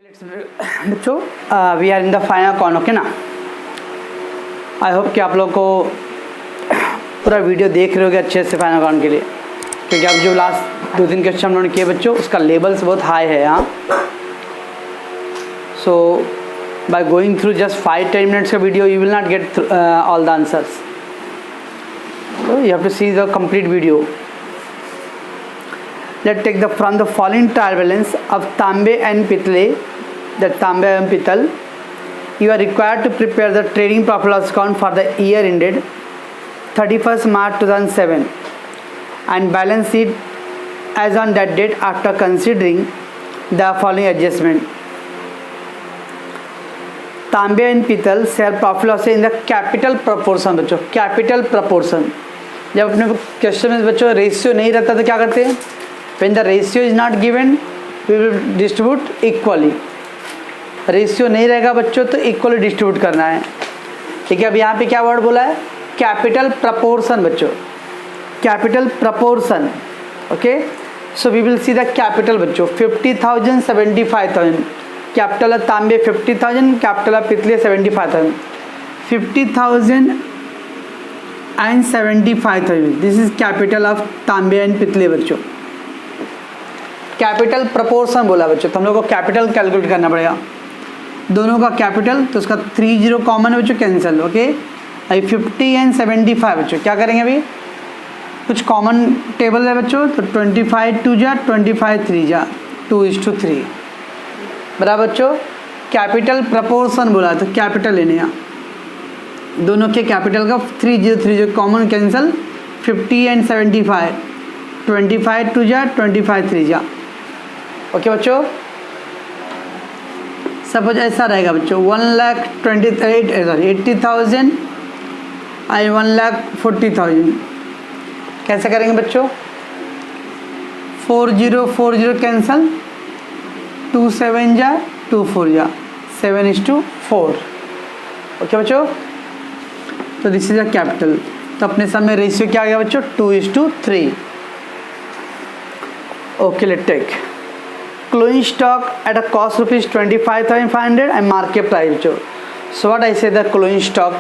बच्चों we are in the final account, okay ना। I hope कि आप लोग को पूरा वीडियो देख रहे होगे अच्छे से फाइनल अकाउंट के लिए, क्योंकि अब जो लास्ट 2-3 क्वेश्चन हम लोगों ने किए बच्चों, उसका लेवल्स बहुत हाई है यहाँ। So by going through just 5-10 minutes का video you will not get all the answers, so you have to see the complete video. Let's take from the following trial balance of Tambe and Pitle, that Tambe and Pittal. You are required to prepare the trading profit loss account for the year ended 31st March 2007 and balance sheet as on that date after considering the following adjustment. Tambe and Pittal sell profit loss in the capital proportion. बच्चों capital proportion, जब अपने question में बच्चों ratio नहीं रहता तो क्या करते हैं? When the ratio is not given, we will distribute equally. Ratio नहीं रहेगा बच्चों तो इक्वली डिस्ट्रीब्यूट करना है, ठीक है। अब यहाँ पे क्या वर्ड बोला है? कैपिटल प्रपोर्शन बच्चों, capital proportion, okay. So we will see the capital बच्चों 50,000 75,000, capital of Tambe 50,000, capital of Pitale 75,000, 50,000 and 75,000, this is capital of Tambe and Pitale बच्चों। कैपिटल प्रपोर्शन बोला बच्चों, तो हम लोग को कैपिटल कैलकुलेट करना पड़ेगा, दोनों का कैपिटल। तो उसका 30 कॉमन है बच्चों, कैंसिल, ओके। अभी 50 एंड 75 बच्चों क्या करेंगे? अभी कुछ कॉमन टेबल है बच्चों, तो 25 2 जा 25 3 जा 2:3 बराबर बच्चों। कैपिटल प्रपोर्शन बोला तो कैपिटल लेने यहाँ, दोनों के कैपिटल का 30 कॉमन कैंसिल, 50 एंड 75, 25 2 जा 25 3 जा, ओके बच्चों। सपोज ऐसा रहेगा बच्चों 80,000 आई 1,40,000, कैसे करेंगे बच्चों? 40 कैंसल, 2 7 जा 2 4 जा 7:4, ओके बच्चों। तो दिस इज अ कैपिटल। तो अपने सामने रेशियो क्या आ गया बच्चों? 2:3, okay. Let take closing stock at a cost rupees 25,500 and market price bachcho. So what I say, the closing stock,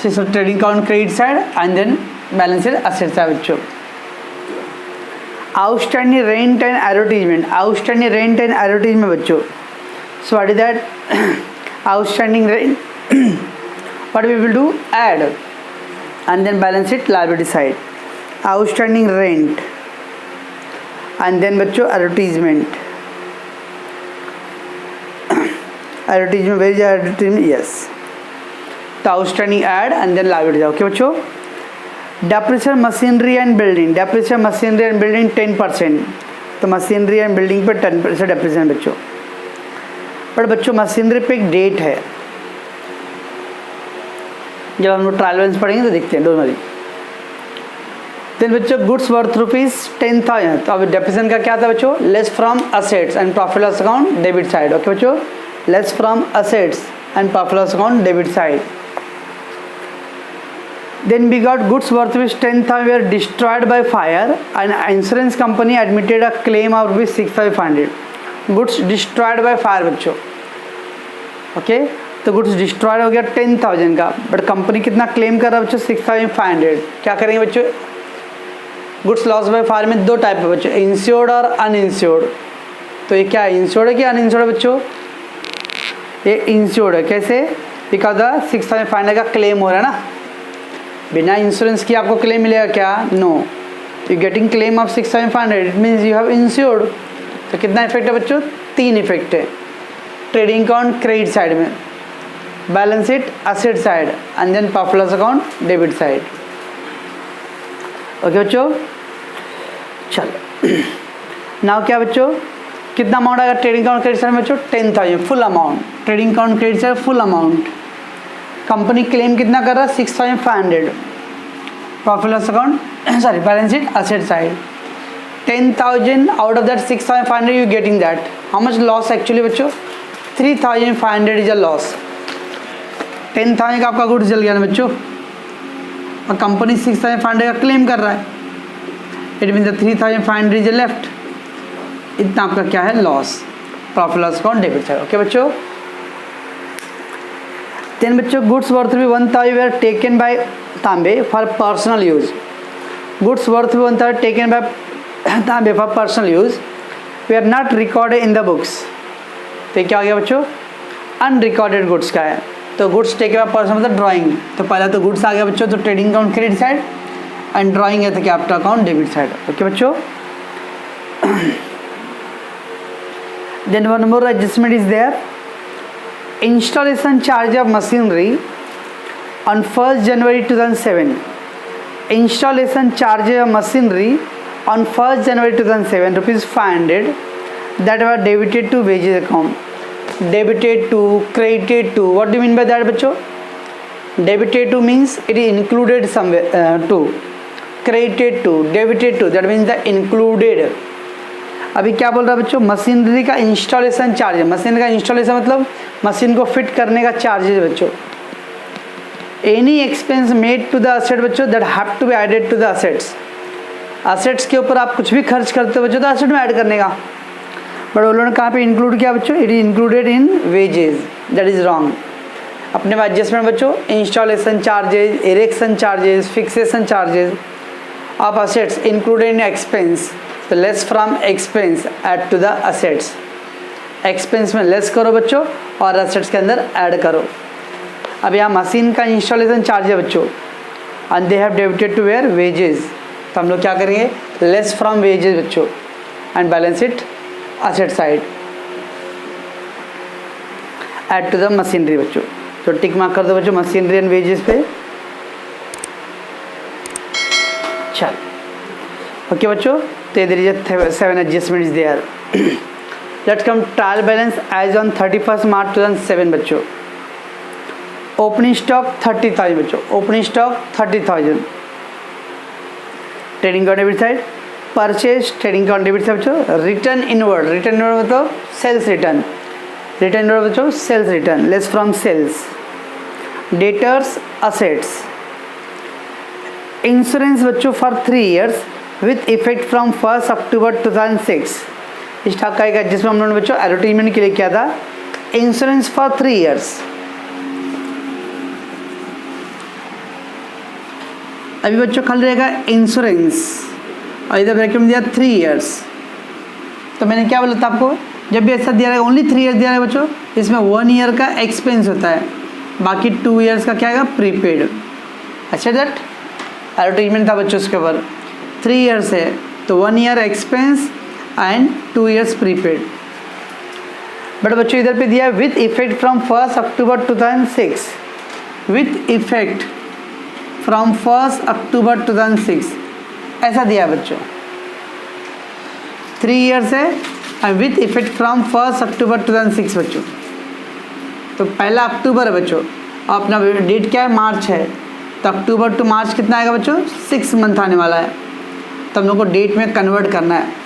so trading account credit side and then balance sheet asset side bachcho. Outstanding rent and advertisement, outstanding rent and advertisement bachcho. So what is that? Outstanding rent what we will do? Add and then balance sheet liability side, outstanding rent and then बच्चों advertisement, advertisement, where is the advertisement? Yes, तो outstanding ad and then liability, okay बच्चों। Depreciation machinery and building, depreciation machinery and building 10%, तो machinery and building पे 10% depreciation बच्चों। पर बच्चों machinery पे एक डेट है, जब हम लोग ट्रायल बैलेंस पढ़ेंगे तो देखते हैं दोनों। देन बच्चों गुड्स वर्थ ₹10,000, तो अब डेप्रिसिएशन का क्या था बच्चों? Less from assets and profit loss account debit side, okay बच्चों। Less from assets and profit loss account debit side. Then we got goods worth ₹10,000 were destroyed by fire and insurance company admitted a claim of ₹6,500. Goods destroyed by fire बच्चों, okay. तो goods destroyed हो गया 10,000 का, but company कितना claim कर रहा है बच्चों? 6,500। क्या करेंगे बच्चों? गुड्स लॉस बाय फायर में दो टाइप है बच्चों, इंश्योर्ड और अनइंश्योर्ड। तो ये क्या है, इंश्योर्ड है कि अनइंश्योर्ड है बच्चों? ये इंश्योर्ड है। कैसे? बिकॉज द 6,500 का क्लेम हो रहा है ना, बिना इंश्योरेंस की आपको क्लेम मिलेगा क्या? No, you getting claim of 6,500, it means you have insured. तो कितना इफेक्ट है बच्चों? 3 इफेक्ट है। ट्रेडिंग अकाउंट क्रेडिट साइड में, balance sheet asset side and then profit loss account debit side, okay बच्चों। चलो नाउ क्या बच्चों, कितना अमाउंट आएगा ट्रेडिंग अकाउंट क्रेडिट साइड में बच्चों? 10,000 full amount, trading account credit side full amount. Company claim कितना कर रहा है? 6,500। Profit loss account sorry balance sheet asset side 10,000, out of that 6,500 you getting that. How much loss actually बच्चों? 3,500 is a loss. 10,000 का आपका goods जल गया ना बच्चों, और कंपनी 6,500 का क्लेम कर रहा है, it mean the 3,500 is left. इतना आपका क्या है? Loss. Profit loss account debit side. Okay बच्चों, देन बच्चों गुड्स वर्थ भी 1000 were taken by Tambe for personal use. Goods worth भी 1000 taken by Tambe for personal use वे are not recorded in the books. तो ये क्या हो गया बच्चों, अनरिकॉर्डेड गुड्स का है। तो गुड्स टेकन बाय पर्सन मतलब ड्राइंग, तो पहला तो गुड्स आ गया बच्चों, तो trading account credit side and drawing है तो capital account debit side. Okay बच्चों, then one more adjustment is there, installation charge of machinery on 1st January 2007, installation charge of machinery on 1st January 2007 rupees 500 that were debited to wages account, debited to, credited to, what do you mean by that बच्चों? Debited to means it is included somewhere, to, credited to, debited to, that means the included। अभी क्या बोल रहा है बच्चों, machinery का installation charge है। Machine का इंस्टॉलेशन मतलब मशीन को फिट करने का चार्ज है बच्चों। Any expense made to the asset बच्चों that have to be added to the assets. Assets के ऊपर आप कुछ भी खर्च करते हो बच्चों तो असेट में ऐड करने का, बट उन्होंने कहाँ पे इंक्लूड किया बच्चों, it is included in wages, that is wrong. अपने पास एडजस्टमेंट बच्चों, installation charges, erection charges, fixation charges of assets included in expense, तो less from expense add to the assets. Expense में लेस करो बच्चों और असेट्स के अंदर ऐड करो। अब यहाँ मशीन का इंस्टॉलेशन चार्ज है बच्चों and they have debited to where wages, तो हम लोग क्या करेंगे, लेस फ्रॉम वेजेस बच्चों and balance it asset side, add to the machinery बच्चों। तो टिक मार्क कर दो बच्चों मशीनरी एंड वेजेस पे। चल ओके बच्चों, तो इधर ये 7 adjustment is there. Let's come trial balance as on 31 March 2007 बच्चों। ओपनिंग स्टॉक 30,000 बच्चों, opening stock 30,000। Trading account debit side, purchase trading account debit side बच्चों। रिटर्न इनवर्ड, रिटर्न इनवर्ड मतलब सेल्स रिटर्न, रिटर्न इनवर्ड बच्चों sales return, less from sales. Debtors assets. Insurance बच्चों for 3 years with effect from 1 October 2006। Stock का एक adjustment हम लोगों ने बच्चों एडवर्टीजमेंट के लिए किया था। इंश्योरेंस फॉर 3 years, अभी बच्चों खाली रहेगा इंश्योरेंस और इधर ब्रैकेट में दिया 3 years। तो मैंने क्या बोला था आपको, जब भी ऐसा दिया रहेगा ओनली 3 years दिया रहेगा बच्चों, इसमें 1 year का एक्सपेंस होता है, बाकी 2 years का क्या आएगा प्रीपेड। अच्छा दैट एडवर्टीजमेंट था बच्चों उसके ऊपर। 3 years है तो 1 year expense and 2 years prepaid. But बच्चों इधर पे दिया है with effect from 1 October 2006, with effect from 1 October 2006 ऐसा दिया है बच्चों। 3 years है and with effect from 1 October 2006 बच्चों। तो 1 अक्टूबर है बच्चों, अपना डेट क्या है, मार्च है, तो अक्टूबर टू मार्च कितना आएगा बच्चों, 6 month आने वाला है, तो हम लोग को डेट में कन्वर्ट करना है।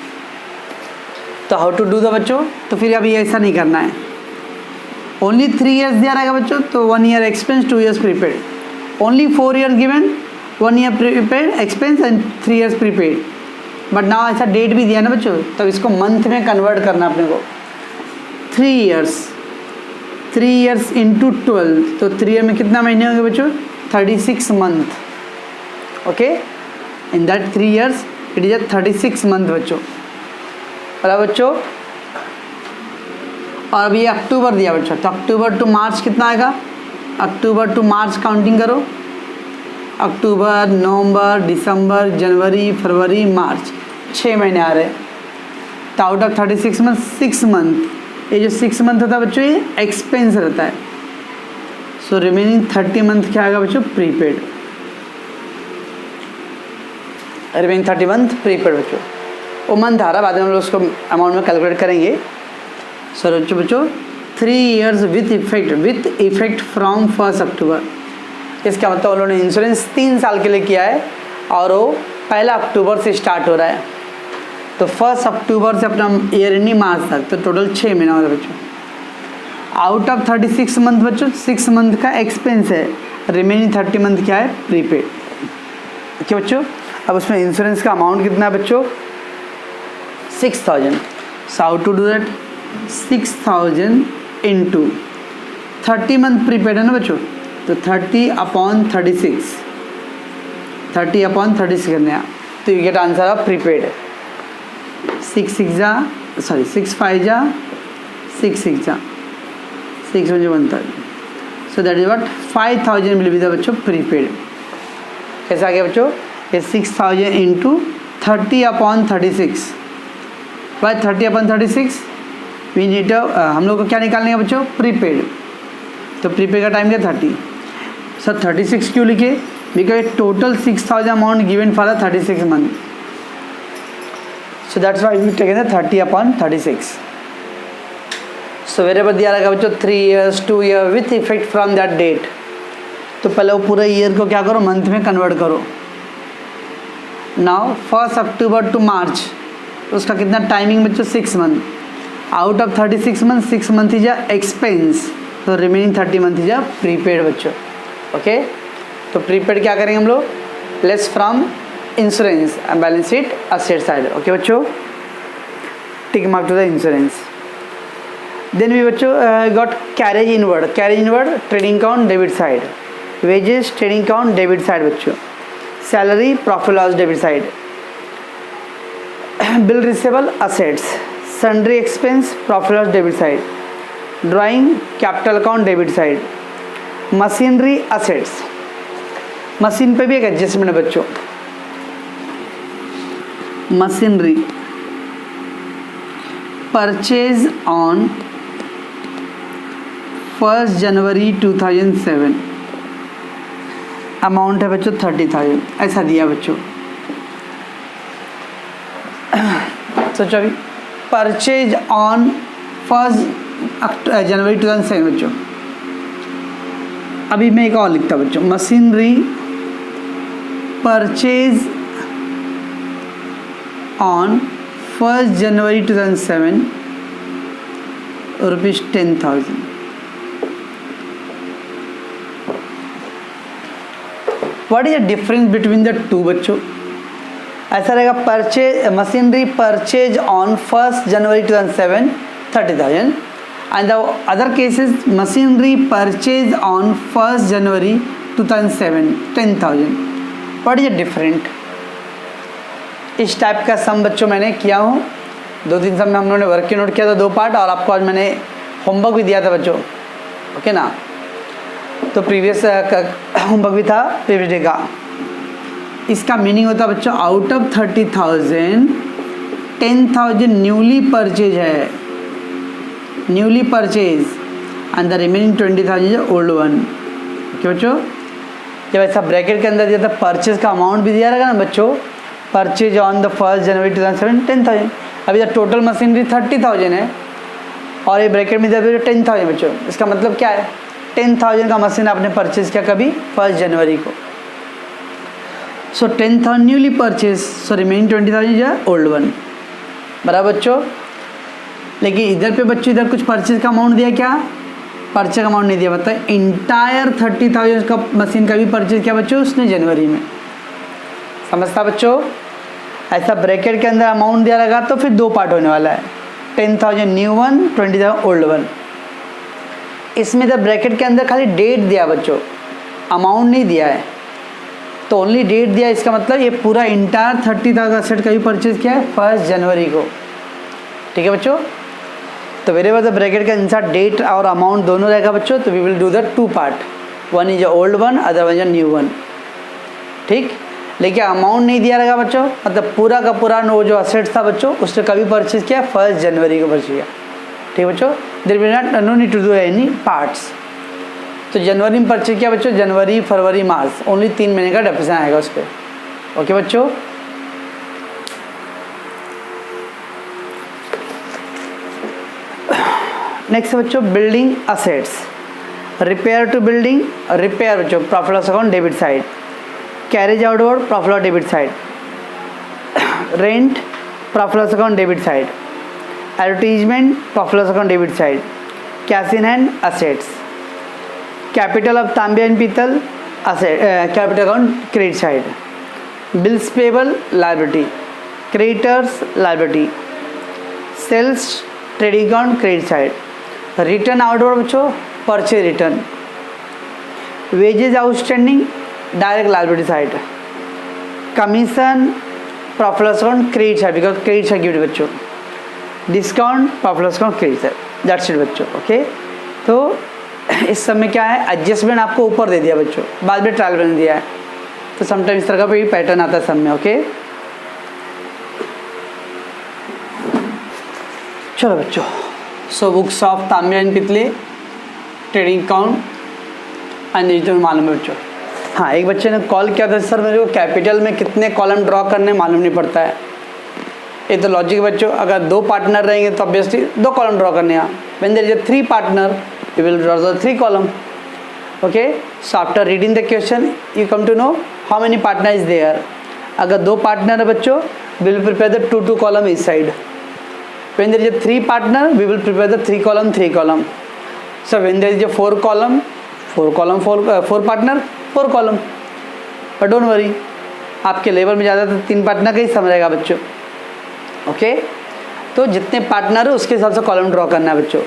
तो हाउ टू डू द बच्चों, तो फिर अभी ऐसा नहीं करना है, ओनली 3 years दिया रहेगा बच्चों, तो 1 year expense 2 years prepaid. Only 4 years given, 1 year prepaid expense and 3 years prepaid. But now ऐसा डेट भी दिया ना बच्चों, तब इसको मंथ में कन्वर्ट करना अपने को। 3 years इंटू 12, तो 3 year में कितना महीने होंगे बच्चों, 36 month। Okay, in that 3 years it is a 36 month बच्चों। बराबर बच्चों, और अभी ये अक्टूबर दिया बच्चों, तो अक्टूबर टू मार्च कितना आएगा, अक्टूबर टू मार्च काउंटिंग करो, अक्टूबर, नवंबर, दिसंबर, जनवरी, फरवरी, मार्च, 6 महीने आ रहे हैं। तो आउट ऑफ 36 मंथ 6 मंथ, ये जो 6 मंथ होता है बच्चों ये एक्सपेंस रहता है। सो रिमेनिंग 30 मंथ क्या आएगा बच्चों, प्रीपेड। रिमेनिंग 30 मंथ प्रीपेड बच्चों, वो मंथ आ रहा है, बाद में हम लोग उसको अमाउंट में कैलकुलेट करेंगे। सर बच्चों 3 years with effect from 1 October, इसका मतलब उन्होंने इंश्योरेंस 3 साल के लिए किया है और वो 1 अक्टूबर से स्टार्ट हो रहा है, तो 1 अक्टूबर से अपना ईयर एंडिंग मार्च तक, तो टोटल 6 महीना हो रहा है बच्चों। आउट ऑफ 36 मंथ बच्चों 6 मंथ का एक्सपेंस है, रिमेनिंग 30 मंथ क्या है, प्रीपेड। ओके बच्चों, अब उसमें इंश्योरेंस का अमाउंट कितना है बच्चों, 6000। So how to do that, 6000 into 30 month prepaid है ना बच्चों, तो 30/36, 30/36 करने हैं, तो you get answer of prepaid. 6 5 जा 6 6 जा 6 1 1000, so that is what 5000 will be the बच्चों प्रीपेड। कैसा आ गया बच्चों, ये 6000 इंटू 30/36, बाय 30/36 वी नीड हम लोग को क्या निकालने का बच्चों, प्रीपेड। तो प्रीपेड का टाइम क्या 30, सर 36 क्यों लिखे, because total 6000 amount given for the 36 month, so that's why we taken the 30/36। So wherever दिया रहेगा बच्चों 3 years 2 year with effect from that date, तो पहले वो पूरे ईयर को क्या करो, मंथ में कन्वर्ट करो। नाउ 1 अक्टूबर टू मार्च, तो उसका कितना टाइमिंग बच्चों, 6 month, out of 36 month 6 month is a expense, तो remaining 30 month is a prepaid बच्चों। ओके, तो प्रीपेड क्या करेंगे हम लोग, less from insurance and balance sheet asset side. Okay बच्चों, tick mark to the insurance. Then we बच्चों got carriage inward, trading account debit side, wages trading account debit side बच्चों, salary profit loss debit side, bill receivable assets, sundry expense profit loss debit side, drawing capital account debit side, machinery assets, machine पे भी एक adjustment है बच्चों, machinery purchase on 1 जनवरी 2007, amount है बच्चों 30,000, ऐसा दिया बच्चों। सोचो अभी परचेज ऑन 1 जनवरी 2007 बच्चों, अभी मैं एक और लिखता बच्चों, मशीनरी परचेज ऑन 1 जनवरी 2007 rupees 10,000। What is the difference between the two बच्चों, ऐसा रहेगा परचेज, मशीनरी परचेज ऑन 1 जनवरी 2007 30,000 and the other cases machinery purchase on 1 January 2007 10,000. What is the different? इस टाइप का सम बच्चों मैंने किया हूँ, 2-3 सम में हम लोगों ने वर्क नोट किया था 2 पार्ट, और आपको आज मैंने होमवर्क भी दिया था बच्चों। ओके ना, तो प्रीवियस होमवर्क भी था प्रीवियस डे का। इसका मीनिंग होता है बच्चों, आउट ऑफ 30,000 10,000 न्यूली परचेज है, newly purchase, and the remaining 20,000 is old one. Okay बच्चों, जब ऐसा ब्रैकेट के अंदर दिया था परचेज का अमाउंट भी दिया रहेगा ना बच्चों, परचेज ऑन द 1 जनवरी 2007 10,000, अभी द टोटल मशीनरी 30,000 है और ये ब्रैकेट में दिया 10,000 बच्चों। इसका मतलब क्या है, 10,000 का मशीन आपने परचेज किया कभी 1 जनवरी को, सो 10,000 newly purchase, so remaining 20,000 is old one, बराबर बच्चों। लेकिन इधर पे बच्चों इधर कुछ परचेज का अमाउंट दिया, क्या परचेज का अमाउंट नहीं दिया, मतलब इंटायर 30,000 का मशीन का भी परचेज किया बच्चों उसने जनवरी में, समझता बच्चों। ऐसा ब्रैकेट के अंदर अमाउंट दिया रहेगा तो फिर 2 पार्ट होने वाला है, 10,000 न्यू वन, 20,000 ओल्ड वन। इसमें जब ब्रैकेट के अंदर खाली डेट दिया बच्चों, अमाउंट नहीं दिया है, तो ओनली डेट दिया, इसका मतलब ये पूरा इंटायर 30,000 सेट का भी परचेज किया है 1 जनवरी को, ठीक है बच्चों। तो वेरेवर द ब्रैकेट का इंसर्ट डेट और अमाउंट दोनों रहेगा बच्चों, तो we will do the 2 part, one is a old one, other one is a new one, ठीक। लेकिन अमाउंट नहीं दिया रहेगा बच्चों, मतलब पूरा का पूरा वो जो असेट था बच्चों उसने कभी परचेज किया 1 जनवरी को परचेज किया, ठीक बच्चों। There will not no need to do any parts. तो जनवरी में परचेज किया बच्चों, जनवरी फरवरी मार्च, ओनली 3 महीने का डेप्रिसिएशन आएगा उस पर, ओके बच्चों। नेक्स्ट बच्चों building assets, repair to building, repair बच्चों profit loss account debit side, carriage outward profit loss debit side, rent profit loss account debit side, advertisement profit loss account debit side, cash in hand assets, capital of Tambe and Pital asset capital account credit side, bills payable liability, creditors liability, sales trading account credit side, return outward बच्चों purchase return, wages outstanding direct liability side, commission profit loss account credit side because credit side gift बच्चों, discount profit loss account credit side, that's it बच्चों। Okay, तो इस समय क्या है, adjustment आपको ऊपर दे दिया बच्चों, बाद में ट्रायल बैलेंस दिया है, तो समटाइम इस तरह का भी पैटर्न आता है सब में। ओके, चलो बच्चों, so books of Tambe and Pitale, trading account and digital मालूम है बच्चों। हाँ, एक बच्चे ने कॉल किया था, सर मेरे को कैपिटल में कितने कॉलम ड्रॉ करने मालूम नहीं पड़ता है। ये तो लॉजिक बच्चों, अगर 2 पार्टनर रहेंगे तो ऑब्वियसली 2 कॉलम ड्रॉ करने हैं। When there is 3 partner you will draw the 3 column. Okay, so after reading the question you come to know how many partner is there. अगर 2 पार्टनर है बच्चों, विल प्रिपेयर द 2 कॉलम इस side. When there is a 3 partner, we will prepare the 3 column. So when there is a 4 column, 4 partner, 4 column. But don't worry, आपके level में ज़्यादा तो 3 partner का ही समय रहेगा बच्चों। ओके, तो जितने पार्टनर है उसके हिसाब से कॉलम ड्रॉ करना है बच्चों।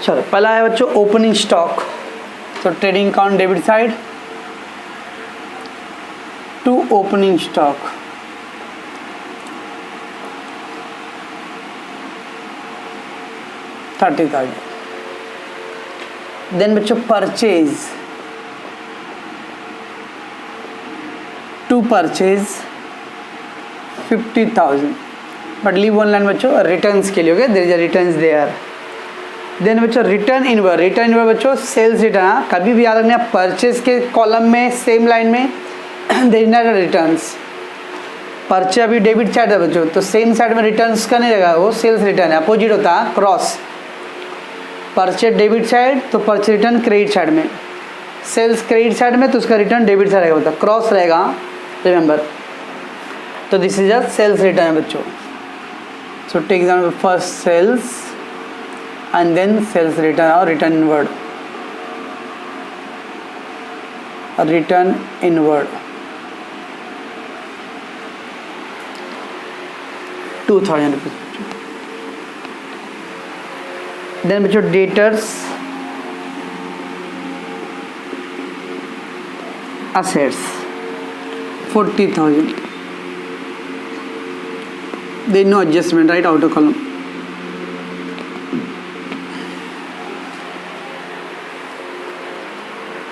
चलो, पहला है बच्चों ओपनिंग स्टॉक, तो trading account debit side to opening stock, $30,000। Then बच्चों purchase, to purchase 50,000, but leave one line बच्चों रिटर्न्स के लिए। Okay, there is a returns there. Then बच्चों रिटर्न इनवर्ड बच्चों सेल्स रिटर्न, कभी भी याद रखना परचेज के कॉलम में सेम लाइन में there is not returns. Purchase अभी डेबिट साइड है बच्चों, तो सेम साइड में रिटर्न्स का नहीं रहेगा, वो सेल्स रिटर्न है, अपोजिट होता है क्रॉस। परचेज डेबिट साइड तो परचेज रिटर्न क्रेडिट साइड में, सेल्स क्रेडिट साइड में तो उसका रिटर्न डेबिट साइड रहेगा, मतलब क्रॉस रहेगा, रिमेंबर। तो this is a sales return बच्चों। So take example first sales and then sales return और return inward, return inward 2,000 rupees. Then बच्चों debtors assets 40,000, there is no adjustment, right, outer column.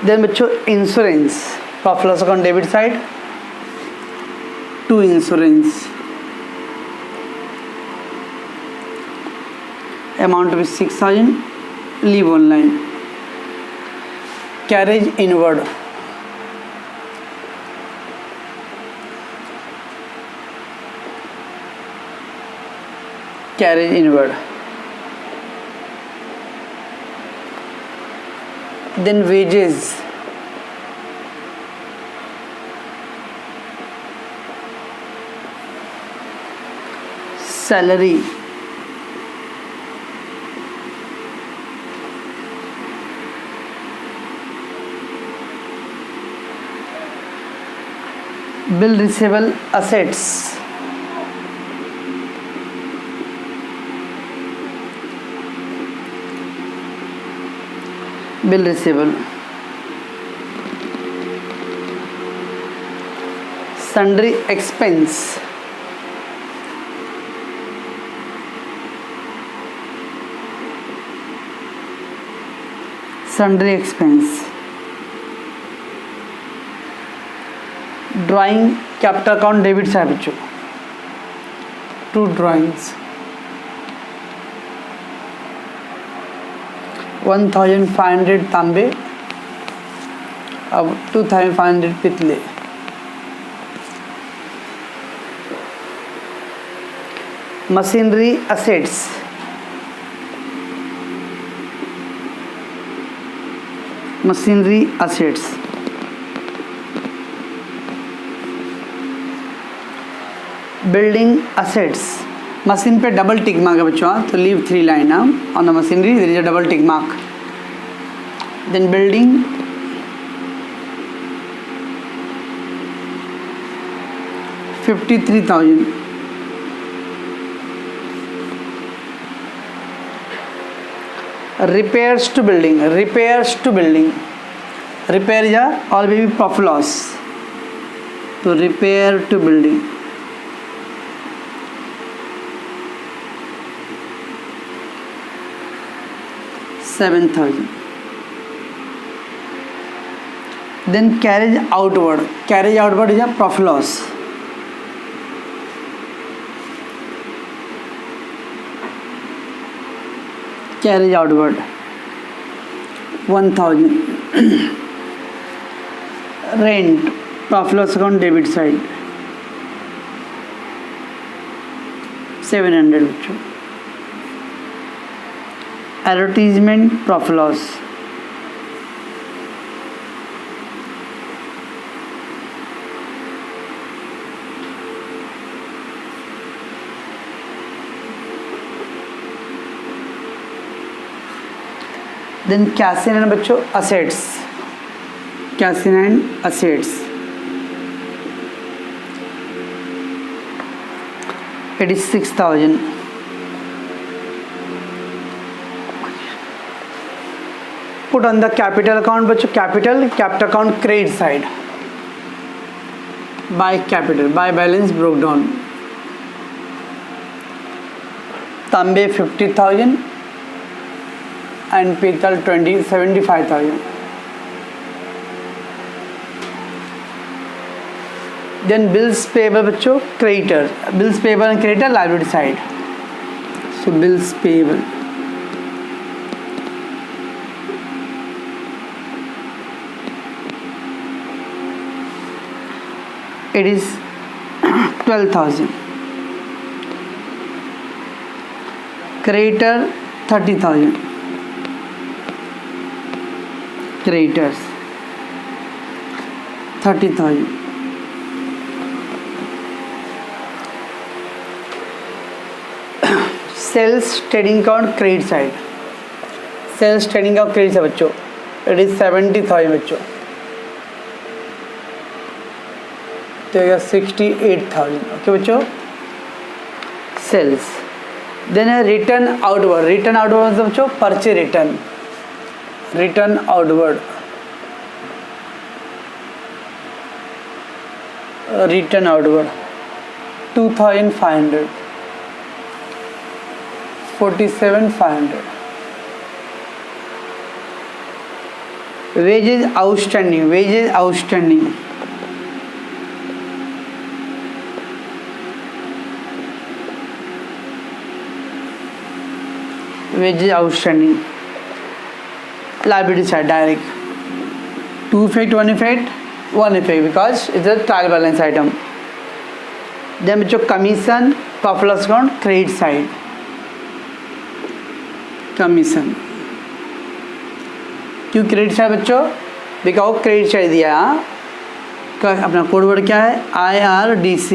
Then बच्चों insurance profit loss account debit side to insurance, amount to be 6,000, leave one line, carriage inward, carriage inward. Then wages, salary, bill receivable assets, bill receivable, sundry expense, sundry expense, drawing capital account debit से है बच्चों, 2 drawings 1,500 Tambe, अब 2,500 Pitale. Machinery assets, machinery assets, building assets, machine पे double tick mark है बच्चों, तो leave 3 line on the machinery, there is a double tick mark. Then building, $53,000, repairs to building, repairs to building, repair is a all will be profit loss, so repair to building, $7,000. Then carriage outward is a profit loss, carriage outward 1,000. Rent profit loss account debit side 700. Advertisement profit loss then casino and बच्चों assets, casino and assets it is 6,000. Put on the capital account बच्चों, capital account credit side, by capital, by balance broke down. तांबे 50,000 and पीतल 75,000. Then bills payable बच्चों, creditor, bills payable and creditor liability side, so bills payable it is 12,000. Creditor 30,000. Creditors 30,000. Sales trading account credit side, sales trading account credit side बच्चों it is 70,000 बच्चों, तो 68,000. Okay बच्चों, sales. Then है return outward, return outward मतलब बच्चों purchase return, return outward, return outward 2,500, 47,500. wages outstanding, wages outstanding wages outstanding liability side direct, 2 effect, 1 effect, 1 effect because it's a trial balance item. Then बच्चों commission profit loss account credit side, commission क्यों credit side बच्चों, दिखाओ credit side दिया अपना code word क्या है, IRDC,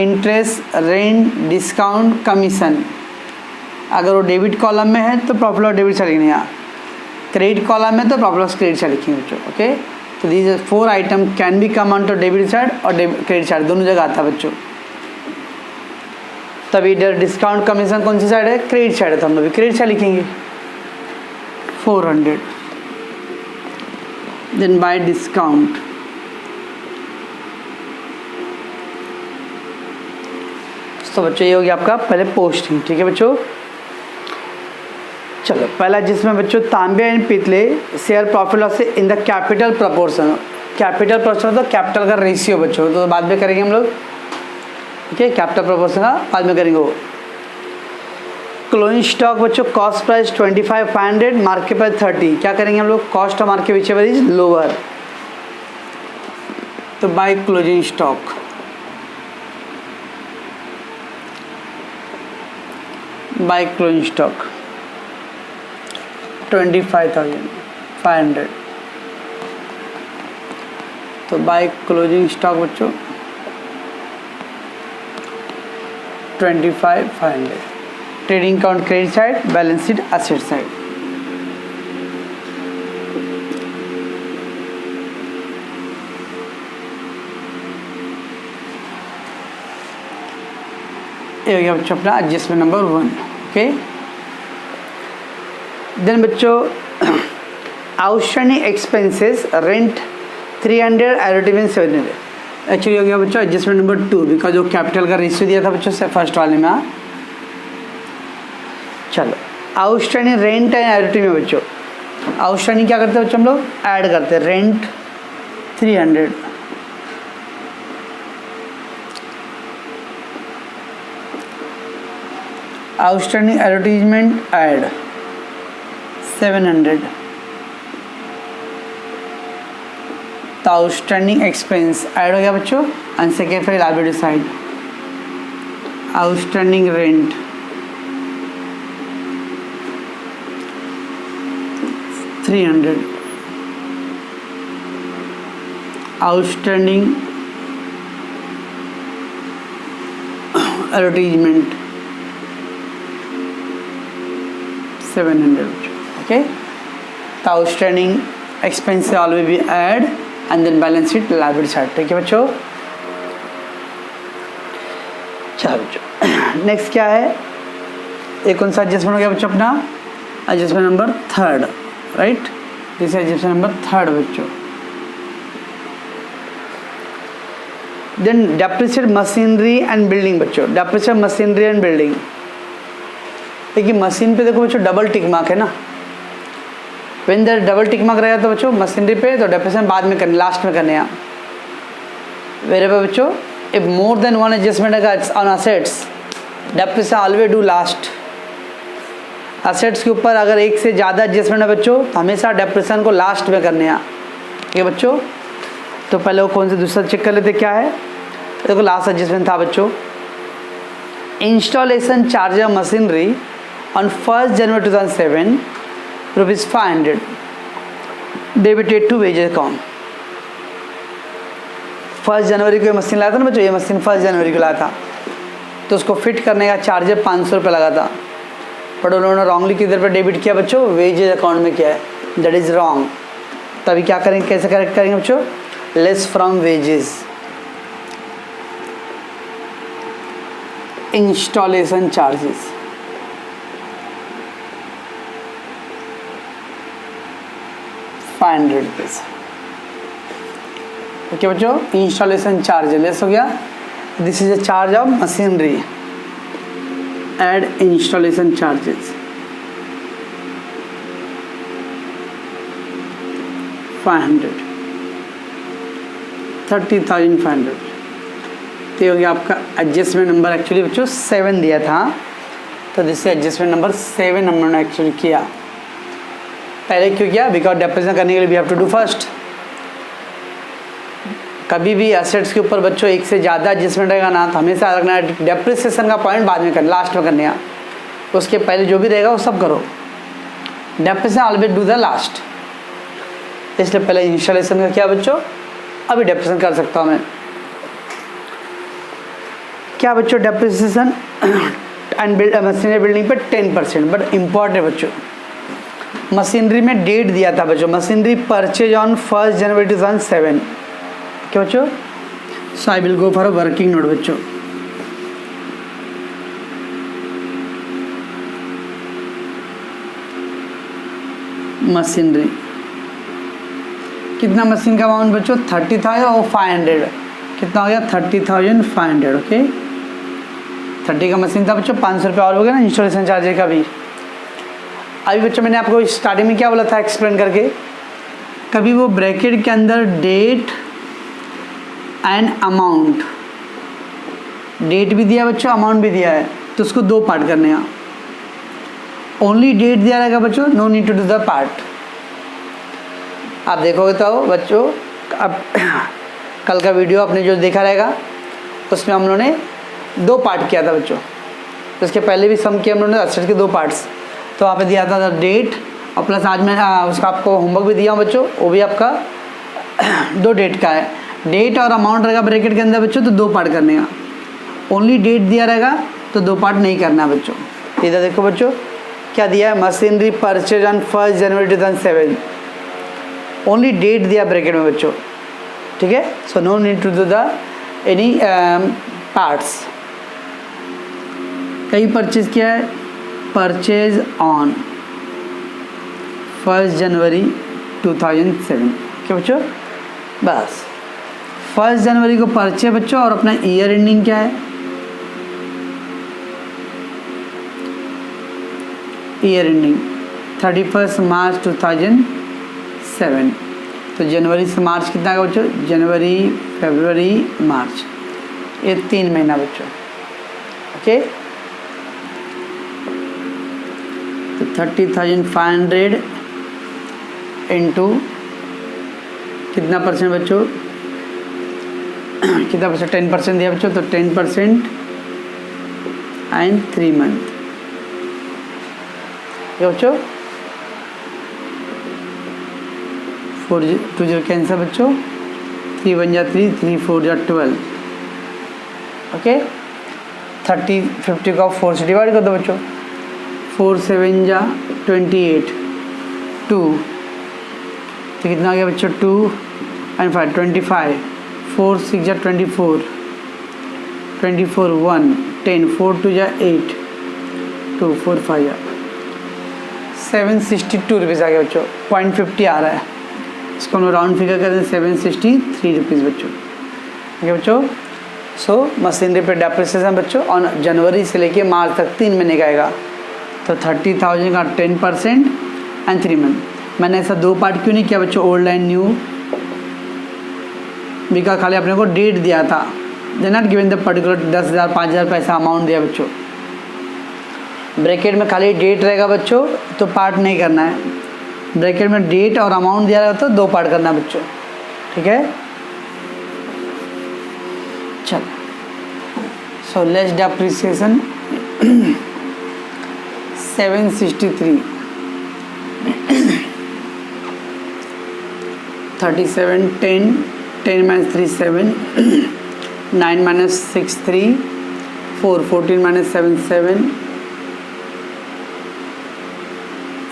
interest rent discount commission. अगर वो डेबिट कॉलम में है तो प्रॉफिट लॉस डेबिट साइड लिखने, क्रेडिट कॉलम में तो प्रॉफिट लॉस क्रेडिट साइड लिखेंगे बच्चों. ओके, तो these 4 item can be come on to debit side और क्रेडिट साइड दोनों जगह आता है बच्चों. तभी इधर डिस्काउंट कमीशन कौन सी साइड है, क्रेडिट साइड है, तो हम लोग क्रेडिट साइड लिखेंगे 400. देन बाय डिस्काउंट तो बच्चों ये हो गया आपका पहले पोस्टिंग. ठीक है बच्चों, चलो पहला जिसमें बच्चों Tambe and Pitale share profit loss in the capital proportion, capital proportion तो कैपिटल का रेशियो बच्चों, तो बाद में करेंगे हम लोग. ओके, कैपिटल प्रोपोर्शन का बाद में करेंगे वो. क्लोजिंग स्टॉक बच्चों कॉस्ट प्राइस 25,500, मार्केट प्राइस 30, क्या करेंगे हम लोग, cost of market whichever is lower, तो by closing stock. By closing stock 25,500, तो बाय क्लोजिंग स्टॉक बच्चों 25,500. Trading account credit side, balance sheet asset side. ये हो गया बच्चों अपना एडजस्टमेंट नंबर 1. ओके, देन बच्चों outstanding expenses rent 300, advertisement 700। Actually हो गया बच्चों एडजस्टमेंट नंबर 2, बिकॉज जो कैपिटल का रेशियो दिया था बच्चों से फर्स्ट वाले में। चलो आउटस्टैंडिंग रेंट एंड एडवर्टाइजमेंट में बच्चों आउटस्टैंडिंग क्या करते हैं बच्चों हम लोग ऐड करते हैं, रेंट 300, आउटस्टैंडिंग एडवर्टाइजमेंट ऐड 700, तो आउटस्टैंडिंग एक्सपेंस ऐड हो गया बच्चों। एंड सेकेंड फिर liability side outstanding rent 300, outstanding advertisement 700। Okay, तो outstanding expense always be add and then balance sheet liability side. ठीक है बच्चों। चलो बच्चों नेक्स्ट क्या है, एक कौन सा एडजस्टमेंट हो गया बच्चों अपना, adjustment number 3, right, this adjustment number 3 बच्चों। Then depreciate machinery and building बच्चों, डेप्रिसिएट मशीनरी एंड बिल्डिंग। देखिए मशीन पे देखो बच्चों डबल टिक मार्क है ना, when there double tick mark रहेगा तो बच्चों मशीनरी पे तो डेप्रिसिएशन बाद में करने, लास्ट में करने हैं। वेरेवर बच्चों if more than one adjustment on assets depreciation always do last. Assets के ऊपर अगर एक से ज़्यादा एडजस्टमेंट है बच्चों तो हमेशा डेप्रिसिएशन को लास्ट में करने हैं। ठीक है बच्चों, तो पहले वो कौन से दूसरा चेक कर लेते क्या है। देखो लास्ट एडजस्टमेंट था बच्चों, installation charge of machinery on 1 जनवरी 2007 ₹500 डेबिटेड टू वेजेस अकाउंट। 1 जनवरी को ये मशीन लाया था ना बच्चों, ये मशीन 1 जनवरी को लाया था, तो उसको फिट करने का चार्ज 500 रुपये लगा था, बट उन्होंने रॉन्गली किधर पे डेबिट किया बच्चों, वेजेस अकाउंट में किया है, दैट इज़ रॉन्ग। तभी क्या करेंगे, कैसे करेक्ट करेंगे बच्चों, less from wages, installation charges ₹500। Okay बच्चों, इंस्टॉलेशन चार्ज लेस हो गया, this is a charge of machinery, add installation charges 500, 30,500। तो ये हो गया आपका एडजस्टमेंट नंबर। एक्चुअली बच्चों 7 दिया था, तो दिस एडजस्टमेंट नंबर 7 हमने एक्चुअली किया। पहले क्यों किया, बिकॉज डेप्रिसिएशन करने के लिए we have to do first. कभी भी एसेट्स के ऊपर बच्चों एक से ज़्यादा एडजस्टमेंट रहेगा ना तो हमेशा रखना है डेप्रिसिएशन का पॉइंट बाद में करना, लास्ट में करने हैं, उसके पहले जो भी रहेगा वो सब करो। Depreciation always do the last, इसलिए पहले इंस्टॉलेशन का किया बच्चों, अभी डेप्रिसिएशन कर सकता हूँ मैं। क्या बच्चों, डेप्रिसिएशन एंड मशीनरी बिल्डिंग पे 10%, बट इम्पॉर्टेंट बच्चों मशीनरी में डेट दिया था बच्चों, मशीनरी परचेज ऑन 1 जनवरी 2007। क्या बच्चों, so I will go for a working note बच्चों। मशीनरी कितना, मशीन का अमाउंट बच्चों 30,000 और 500, कितना हो गया 30,500। ओके, 30 का मशीन था बच्चों, 500 रुपये और हो गया ना इंस्टॉलेशन चार्ज का भी। अभी बच्चों मैंने आपको स्टार्टिंग में क्या बोला था एक्सप्लेन करके, कभी वो ब्रैकेट के अंदर डेट एंड अमाउंट, डेट भी दिया बच्चों अमाउंट भी दिया है, तो उसको 2 पार्ट करने हैं। ओनली डेट दिया रहेगा बच्चों, no need to do the part. आप देखोगे तो बच्चों अब कल का वीडियो आपने जो देखा रहेगा उसमें हम लोगों ने 2 पार्ट किया था बच्चों, तो इसके पहले भी सम किया हम लोगों ने एसेट के 2 पार्ट्स। तो वहाँ पे दिया था डेट और प्लस आज मैं उसका आपको होमवर्क भी दिया हूँ बच्चों, वो भी आपका 2 डेट का है। डेट और अमाउंट रहेगा ब्रैकेट के अंदर बच्चों, तो 2 पार्ट करने का। ओनली डेट दिया रहेगा तो 2 पार्ट नहीं करना है बच्चों। इधर देखो बच्चों क्या दिया है, मशीनरी परचेज ऑन 1 जनवरी 2007, ओनली डेट दिया ब्रैकेट में बच्चों, ठीक है। So no need to do the any parts. कहीं परचेज किया है, परचेज ऑन 1 जनवरी 2007। क्या बच्चों, बस 1 जनवरी को परिचय बच्चों, और अपना ईयर एंडिंग क्या है, ईयर एंडिंग 31 मार्च 2007। तो जनवरी से मार्च कितना का बच्चों, जनवरी फरवरी मार्च, ये 3 महीना बच्चों। ओके, तो 30,500 इंटू कितना परसेंट बच्चों, कितना परसेंट, 10% दिया बच्चों, तो 10% एंड 3 मंथ। क्या बच्चों, 4 2 0 कैंसर बच्चों, 3 1 जा 3, 3 4 जा 12। ओके, 30 50 को 4 से डिवाइड कर दो बच्चों, 4 7 जा 28, 2 तो कितना आ गया बच्चों, 2 एंड 5 25, 4 6 जा 24, 24 1 10, 4 2 जा 8, 2 4 5 जा 762 रुपीज़ आ गया बच्चों, 0.50 आ रहा है, इसको हम राउंड फिगर कर दें 763 रुपीज़ बच्चों। ठीक है बच्चों, सो मशीनरी पे डेप्रिसिएशन बच्चों और जनवरी से लेके मार्च तक 3 महीने का आएगा, तो 30,000 का 10% एंड 3 मंथ। मैंने ऐसा 2 पार्ट क्यों नहीं किया बच्चों, ओल्ड एंड न्यू, बिकॉज खाली अपने को डेट दिया था, they not given the particular 10,000 5,000 पैसा अमाउंट दिया बच्चों। ब्रैकेट में खाली डेट रहेगा बच्चों, तो पार्ट नहीं करना है, ब्रैकेट में डेट और अमाउंट दिया रहेगा तो 2 पार्ट करना है बच्चों। ठीक है, चल, so less depreciation 763, 37 10 10 minus 3 7, 9 minus 6 3 4, 14 minus 7 7,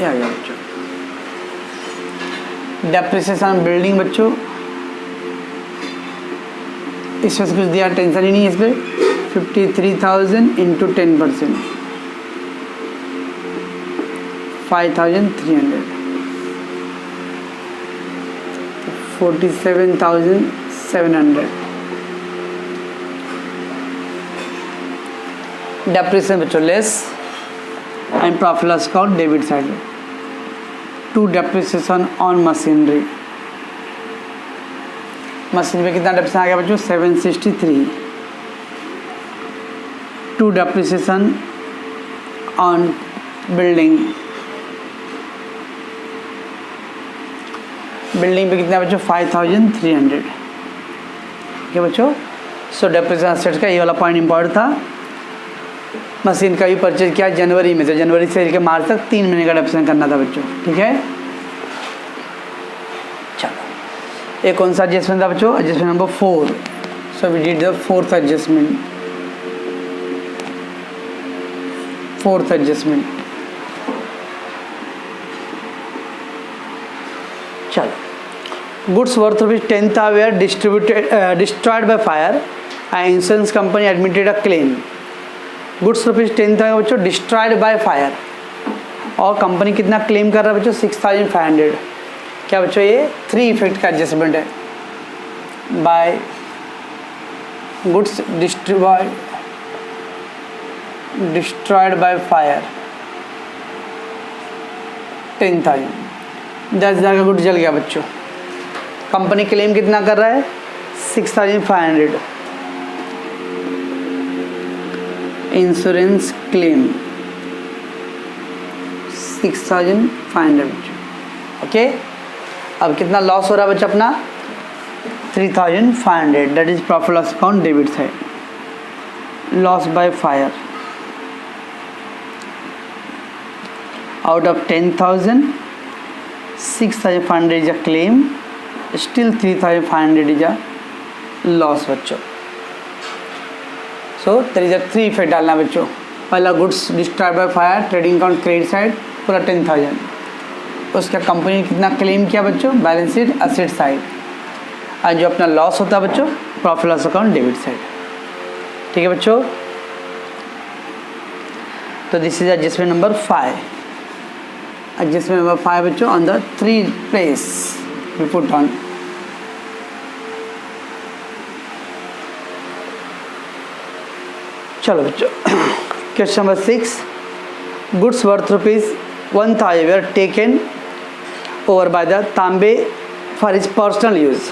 ये आ गया बच्चों। डेप्रिसिएशन बिल्डिंग बच्चों, इसमें कुछ दिया टेंशन ही नहीं है, इस पर 53,000 इंटू 10%, 5,300, 47,700। डेप्रिसिएशन बच्चों less and profit loss account debit side. To depreciation on machinery, machine में कितना डेप्रिसिएशन आ गया बच्चों, 763। To depreciation on building, building पे कितना बच्चों, 5,300। ठीक है बच्चों, सो डेप्रिसिएशन एसेट्स का ये वाला पॉइंट इंपॉर्टेंट था। मशीन का भी परचेज किया जनवरी में, तो जनवरी से लेकर मार्च तक 3 महीने का डेप्रिसिएशन करना था बच्चों। ठीक है, चलो, एक कौन सा एडजस्टमेंट था बच्चों, adjustment number 4। So we did the fourth adjustment, fourth adjustment. चलो, goods worth ₹10,000 were destroyed by fire and insurance company admitted a claim। Goods ₹10,000 बच्चों डिस्ट्रॉयड बाय फायर, और कंपनी कितना क्लेम कर रहा है बच्चों, 6,500। क्या बच्चों, ये 3 इफेक्ट का एडजस्टमेंट है। By goods destroyed by fire 10,000, 10,000 का गुड्स जल गया बच्चों, कंपनी क्लेम कितना कर रहा है, 6,500। इंश्योरेंस क्लेम 6,500 बच्चों। ओके, अब कितना लॉस हो रहा है बच्चा अपना, 3,500, that is profit loss account debit side. Loss by fire, out of 10,000 6,500 is a claim, still 3,500 is a loss बच्चों। So there is a 3 effect डालना बच्चों। पहला goods destroyed by fire, trading account credit side पूरा 10,000, उसका company ने कितना claim किया बच्चों, बैलेंस शीट असेट साइड, और जो अपना लॉस होता है बच्चों, profit loss account debit side. ठीक है बच्चों, तो this is adjustment number 5। Adjustment number 5 बच्चों on the 3 place we put on. चलो बच्चों question number 6, goods worth ₹1,000 were taken over by the Tambe for his personal use.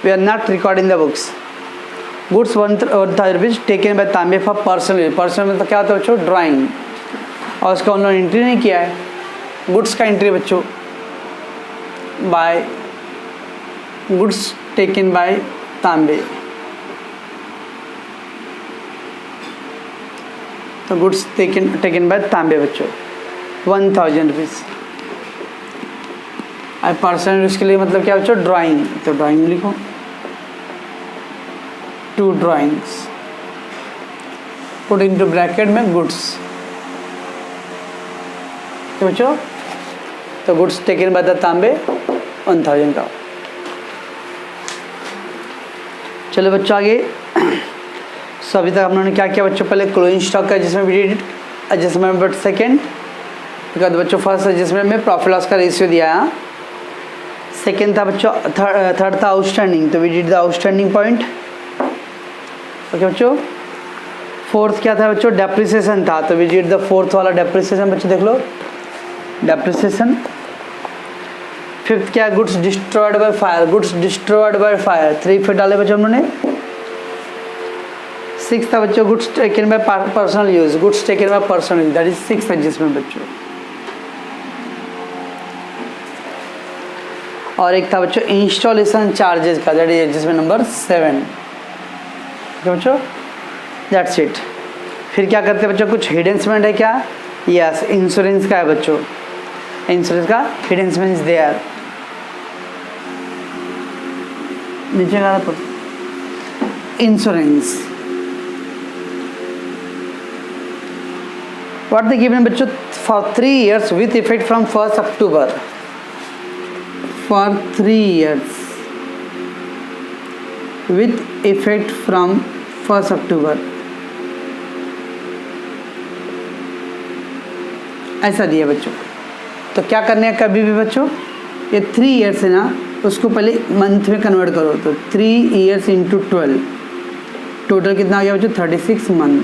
We are not recording the books. Goods ₹1,000 taken by तांबे for personal use. Personal मतलब क्या होता है बच्चों? Drawing. और उसका उन्होंने एंट्री नहीं किया है, गुड्स का एंट्री बच्चों बाय गुड्स टेकन बाय तांबे। तो गुड्स टेकन बाय तांबे बच्चों ₹1,000। अब पर्सनल यूज के लिए मतलब क्या बच्चों? ड्राइंग। तो ड्राइंग लिखो, 2 ड्राइंग्स, पुट इनटू ब्रैकेट में गुड्स। तो बच्चों तो गुड्स टेकन बाय द तांबे 1000 का। चलो बच्चों आगे। सो अभी तक हम लोगों ने क्या किया बच्चों? पहले क्लोजिंग स्टॉक का adjustment we did, adjustment number 2। उसके बाद बच्चों फर्स्ट एडजस्टमेंट में प्रॉफिट लॉस का रेशियो दिया है। सेकेंड था बच्चों थर्ड था आउटस्टैंडिंग, तो we did the outstanding point. Okay बच्चों। फोर्थ क्या था बच्चों? डेप्रिसिएशन था, तो वी डिड द फोर्थ वाला डेप्रिसिएशन। बच्चों देख लो डेप्रिसिएशन। फिफ्थ क्या? Goods destroyed by fire, goods destroyed by fire 3 फिर डाले बच्चों हम लोगों ने। सिक्स था बच्चों goods taken by personal use, goods taken by personal use, that is 6th adjustment बच्चों। और एक था बच्चों इंस्टॉलेशन चार्जेस का, दैट इज एडजस्टमेंट नंबर 7। बच्चों दैट्स इट। फिर क्या करते हैं बच्चों? कुछ हिडन है क्या? यस, इंश्योरेंस का है बच्चों। इंश्योरेंस का हिडन इज देयर, नीचे का इंश्योरेंस। व्हाट दे गिवन बच्चों? For 3 years with effect from 1st October, for 3 years with effect from 1st October, ऐसा दिया बच्चों। तो क्या करने हैं कभी भी बच्चों? ये 3 years है ना, उसको पहले मंथ में कन्वर्ट करो। तो 3 years into 12, टोटल कितना आ गया बच्चों? 36 मंथ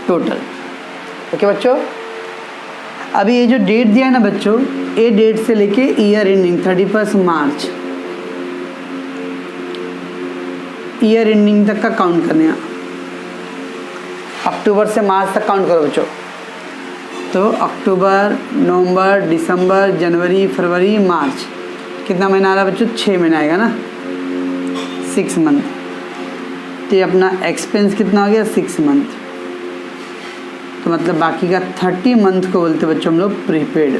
टोटल। ओके बच्चों। अभी ये जो डेट दिया है ना बच्चों, ये डेट से लेके ईयर एंडिंग 31 मार्च, ईयर एंडिंग तक का काउंट करने हैं। अक्टूबर से मार्च तक काउंट करो बच्चों। तो अक्टूबर, नवंबर, दिसंबर, जनवरी, फरवरी, मार्च, कितना महीना आ रहा है बच्चों? 6 महीना आएगा ना, 6 मंथ। तो ये अपना एक्सपेंस कितना हो गया? 6 मंथ। तो मतलब बाकी का 30 मंथ को बोलते बच्चों हम लोग प्रीपेड।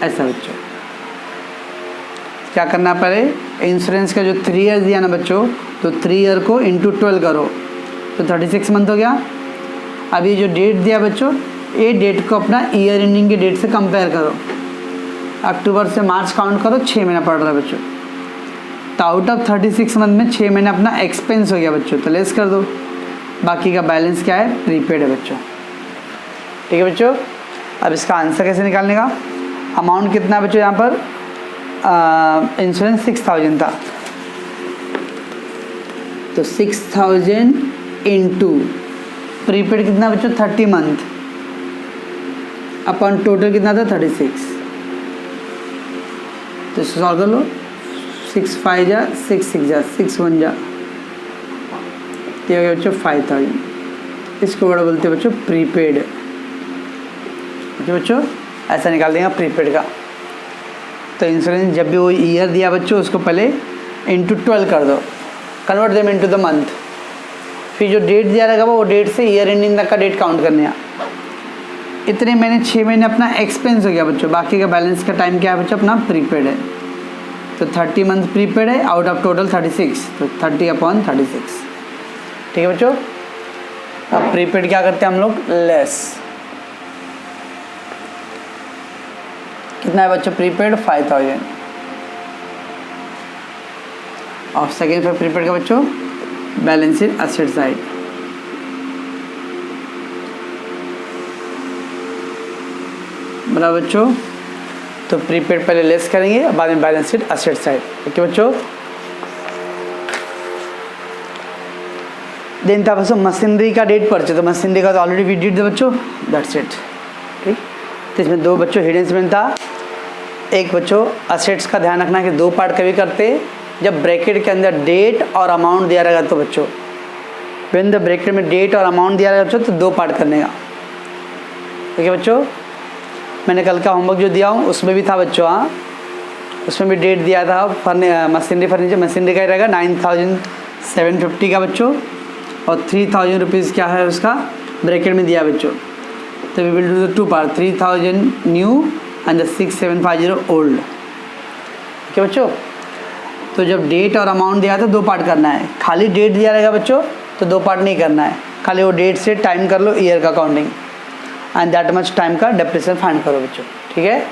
ऐसा बच्चों क्या करना पड़े? इंश्योरेंस का जो 3 ईयर दिया ना बच्चों, तो 3 ईयर को इंटू 12 करो, तो 36 मंथ हो गया। अब ये जो डेट दिया बच्चों, ये डेट को अपना ईयर एंडिंग के डेट से कंपेयर करो। अक्टूबर से मार्च काउंट करो, 6 महीना पड़ रहा है बच्चों। तो आउट ऑफ 36 मंथ में 6 महीना अपना एक्सपेंस हो गया बच्चों, तो लेस कर दो। बाकी का बैलेंस क्या है? प्रीपेड है बच्चों। ठीक है बच्चों। अब इसका आंसर कैसे निकालने का? अमाउंट कितना बच्चों? यहाँ पर इंश्योरेंस 6000 था, तो 6000 इंटू प्रीपेड कितना बच्चों? 30 मंथ अपन टोटल कितना था? 36। तो इसको सॉल्व कर लो। 6 5 जा 6 6 जा 6 1 जा, तो हो गया बच्चों 5000। इसको बड़ा बोलते हैं बच्चों प्रीपेड। ओके बच्चों, ऐसा निकाल देंगे प्रीपेड का। तो इंश्योरेंस जब भी वो ईयर दिया बच्चों, उसको पहले इंटू 12 कर दो, convert them into the month. फिर जो डेट दिया रहेगा वो डेट से ईयर एंडिंग तक का डेट काउंट करने। इतने महीने 6 महीने अपना एक्सपेंस हो गया बच्चों। बाकी का बैलेंस का टाइम क्या है बच्चों? अपना प्रीपेड है। तो 30 मंथ प्रीपेड है आउट ऑफ टोटल 36, तो 30/36। ठीक है बच्चों। अब प्रीपेड क्या करते हैं हम लोग? लेस। कितना है बच्चों प्रीपेड? 5000। और सेकेंड पर प्रीपेड का बच्चों बैलेंस इन एसेट साइड। बराबर बच्चों। तो प्रीपेड पहले लेस करेंगे और बाद में balance sheet asset side. Okay बच्चों। देन था बच्चों मशीनरी का डेट परचेज। तो मशीनरी का तो ऑलरेडी वी डिड बच्चों, दैट्स इट। ठीक, तो इसमें दो बच्चों हिडन इंस्ट्रूमेंट था। एक बच्चों असेट्स का ध्यान रखना कि दो पार्ट कभी करते हैं, जब ब्रैकेट के अंदर डेट और अमाउंट दिया रहेगा तो बच्चों, व्हेन द ब्रैकेट में डेट और अमाउंट दिया रहेगा बच्चों तो दो पार्ट करने का। ठीक है बच्चों। मैंने कल का होमवर्क जो दिया हूँ उसमें भी था बच्चों, हाँ उसमें भी डेट दिया था। मशीनरी फर्नीचर, मशीनरी का ही रहेगा 9750 का बच्चों, और 3000 रुपीज़ क्या है उसका ब्रैकेट में दिया बच्चों। तो we will do the two part, 3000 new and the 6750 old. ठीक है बच्चों। तो जब डेट और अमाउंट दिया था दो पार्ट करना है, खाली डेट दिया रहेगा बच्चों तो दो पार्ट नहीं करना है, खाली वो डेट से टाइम कर लो ईयर का counting and that much time का डेप्रिसिएशन फाइंड करो बच्चों। ठीक है,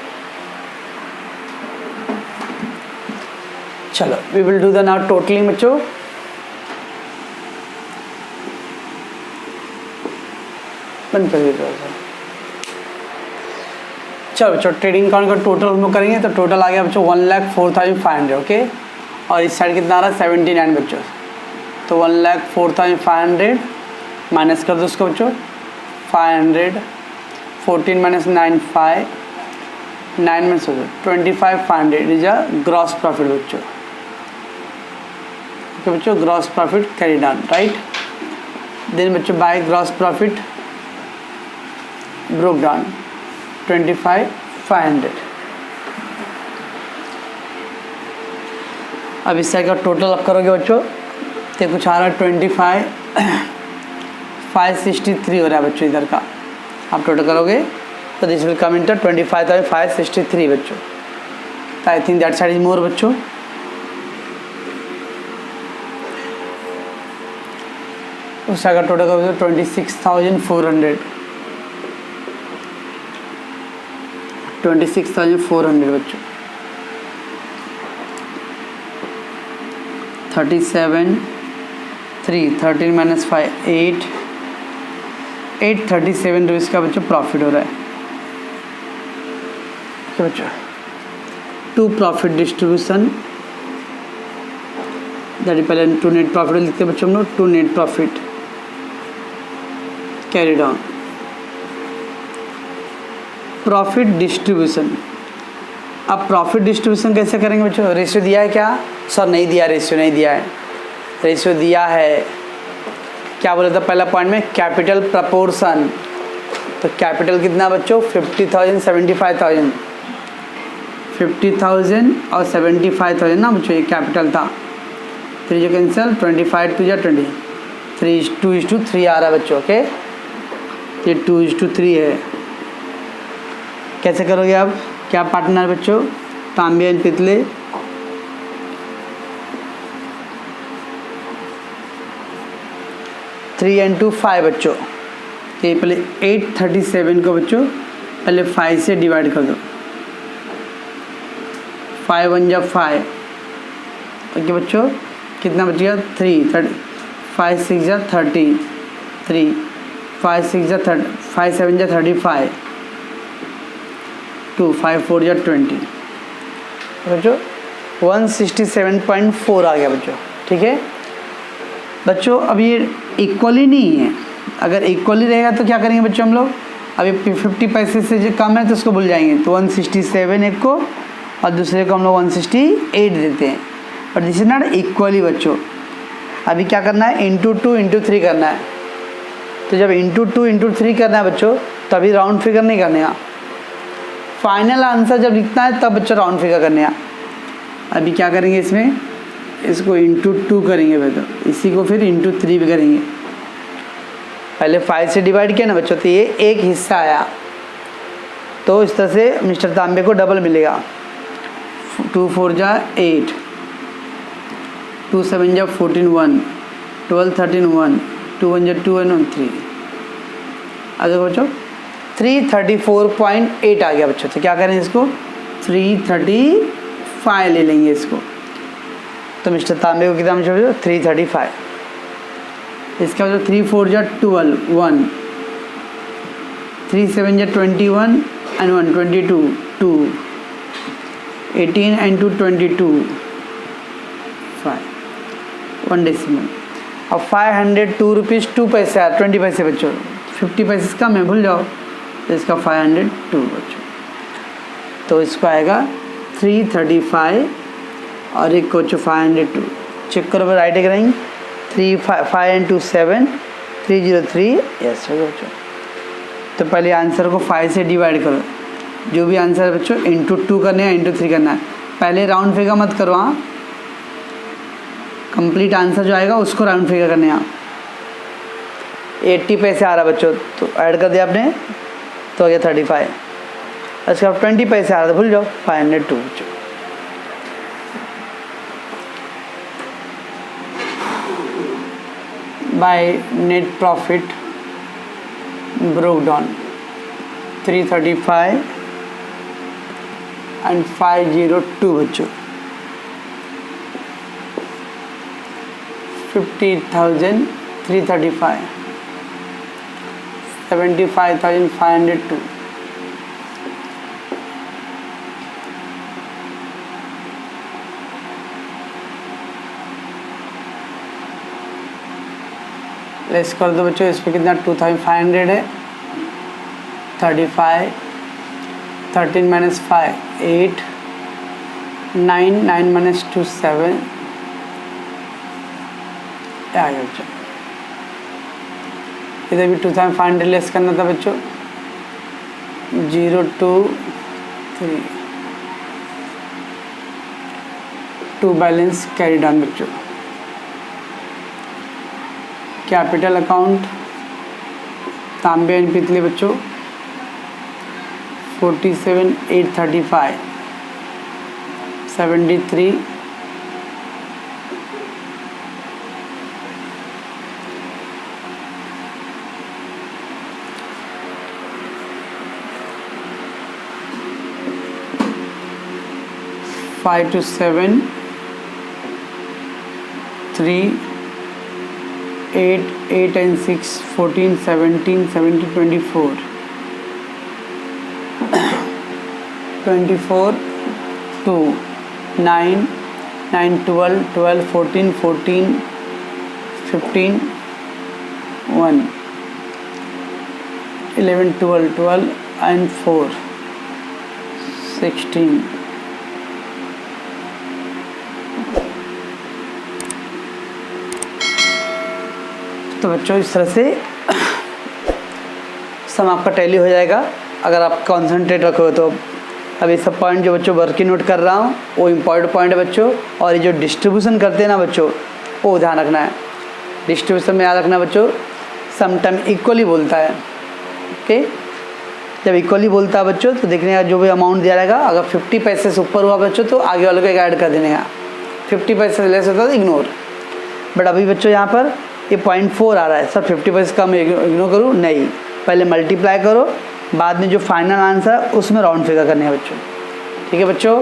चलो we will do the now totalling बच्चों। बंद कर दीजिए। चलो बच्चों ट्रेडिंग अकाउंट का टोटल हम लोग करेंगे। तो टोटल आ गया बच्चों 1,04,500। ओके, और इस साइड कितना आ रहा है 79 बच्चों। तो 1,04,500 माइनस कर दो उसको बच्चों, 500, 14 minus 9 5, 9 minus 25,500 is a gross profit बच्चों। ओके बच्चों, gross profit carry down, right. Then बच्चों by gross profit brought down 25,500। अब इस साइड का टोटल अब करोगे बच्चों तो कुछ आ रहा है 25,563 हो रहा है बच्चों इधर का। आप टोटल करोगे तो दिस विल कम इनटू 25,563 बच्चों। I think that side is more बच्चों। उस साइड का टोटल करोगे 26,400, 26,400 बच्चों। 37 3 13 माइनस 5 837 रुपीज़ का बच्चों प्रॉफिट हो रहा है। ठीक है बच्चों। To profit distribution, that is पहले टू नेट प्रॉफिट लिखते हैं बच्चों हम लोग। To net profit carry down profit distribution. अब प्रॉफिट डिस्ट्रीब्यूशन कैसे करेंगे बच्चों? रेशियो दिया है क्या? सर नहीं दिया, रेशियो नहीं दिया है। रेशियो दिया है, क्या बोला था पहला पॉइंट में? Capital proportion. तो कैपिटल कितना बच्चों? 50,000 75,000, 50,000 और 75,000 ना बच्चों, ये कैपिटल था। 3 जो कैंसिल, 25 2 20, 3:2:3 आ रहा है बच्चों। ओके, ये 2:3 है। कैसे करोगे आप? क्या पार्टनर बच्चों? Tambe and Pitle. Three and 2 5 बच्चों। ये पहले 837 को बच्चों पहले 5 से डिवाइड कर दो। 5 1 जा 5। ओके बच्चों, कितना बच गया? 3 30, 5 6 जा 30, 3 5 6 जा 30, 5 7 जा 35, 2 5 4 जा 20 बच्चों। 167.4 आ गया बच्चों। ठीक है बच्चों, अब ये इक्वली नहीं है। अगर इक्वली रहेगा तो क्या करेंगे बच्चों हम लोग? अभी 50 पैसे से जो कम है तो उसको भूल जाएंगे। तो 167 एक को और दूसरे को हम लोग 168 देते हैं। और दिस इज नॉट इक्वली बच्चों। अभी क्या करना है? इंटू 2 इंटू 3 करना है। तो जब इंटू 2 इंटू 3 करना है बच्चों, तभी राउंड फिगर नहीं करने का। फाइनल आंसर जब लिखना है तब बच्चों राउंड फिगर करने का। अभी क्या करेंगे इसमें? इसको इंटू 2 करेंगे बच्चों, इसी को फिर इंटू 3 भी करेंगे। पहले 5 से डिवाइड किया ना बच्चों, तो ये एक हिस्सा आया। तो इस तरह से मिस्टर तांबे को डबल मिलेगा। 2 4 जा 8, 2 7 जा 14 1, 12 13 1, 2 1 जा 2 1 3। अब देखो बच्चों 334.8 आ गया बच्चों। तो क्या करें इसको? 335 ले लेंगे इसको। तो मिस्टर तांबे को कितना बच्चों? 335। इसका मतलब 3 4 जा 12 1, 3 7 जा 21, and 122 2 18 into 22 5 1 decimal. अब 502 रुपीज़ 2 पैसे 20 पैसे बच्चों, 50 पैसे कम है, भूल जाओ, तो इसका 502 बच्चों, तो इसको आएगा 335 और एक को 502. चेक करो राइट करेंगे 3 5 into 7 303. यस हो गया बच्चों. तो पहले आंसर को 5 से डिवाइड करो, जो भी आंसर है बच्चों इंटू 2 करना है, इंटू 3 करना है. पहले राउंड फिगर मत करो, हाँ, कंप्लीट आंसर जो आएगा उसको राउंड फिगर करने हैं. 80 पैसे आ रहा बच्चों, तो ऐड कर दिया आपने, तो आ गया 35. इसके बाद 20 पैसे आ रहा था, भूल जाओ, 502 बच्चों. By net profit broke down 335 and 502 बच्चों. 50,335 75,502. लेस कर दो बच्चों, इस पर कितना 2500 है. 35 13 minus 5 8 9 9 minus 2 7 आ गया बच्चों. इधर भी 2500 लेस करना था बच्चों. 0 2 3 2 बैलेंस कैरी डाउन बच्चों. कैपिटल अकाउंट तांबे एंड पितले बच्चों 47,835 73 5 to 7 3 8 8 and 6 14 17 17 24 24 2 9 9 12 12 14 14 15 1 11 12 12 and 4 16. तो बच्चों इस तरह से सम आपका टैली हो जाएगा अगर आप कंसंट्रेट रखोगे तो. अब ये सब पॉइंट जो बच्चों वर्किंग नोट कर रहा हूँ वो इम्पॉर्टेंट पॉइंट है बच्चों. और ये जो डिस्ट्रीब्यूशन करते हैं ना बच्चों, वो ध्यान रखना है. डिस्ट्रीब्यूशन में याद रखना बच्चों, समटाइम इक्वली बोलता है. ओके, जब इक्वली बोलता है बच्चों तो देखने का जो भी अमाउंट दिया रहेगा, अगर 50 पैसे से ऊपर हुआ बच्चों तो आगे वाले को एक ऐड कर देने का. 50 पैसे से लेस होता है तो इग्नोर. बट अभी बच्चों यहाँ पर ये 0.4 आ रहा है, सर 50 पैसे कम इग्नोर करूँ? नहीं, पहले मल्टीप्लाई करो, बाद में जो फाइनल आंसर है उसमें राउंड फिगर करने हैं बच्चों. ठीक है बच्चों.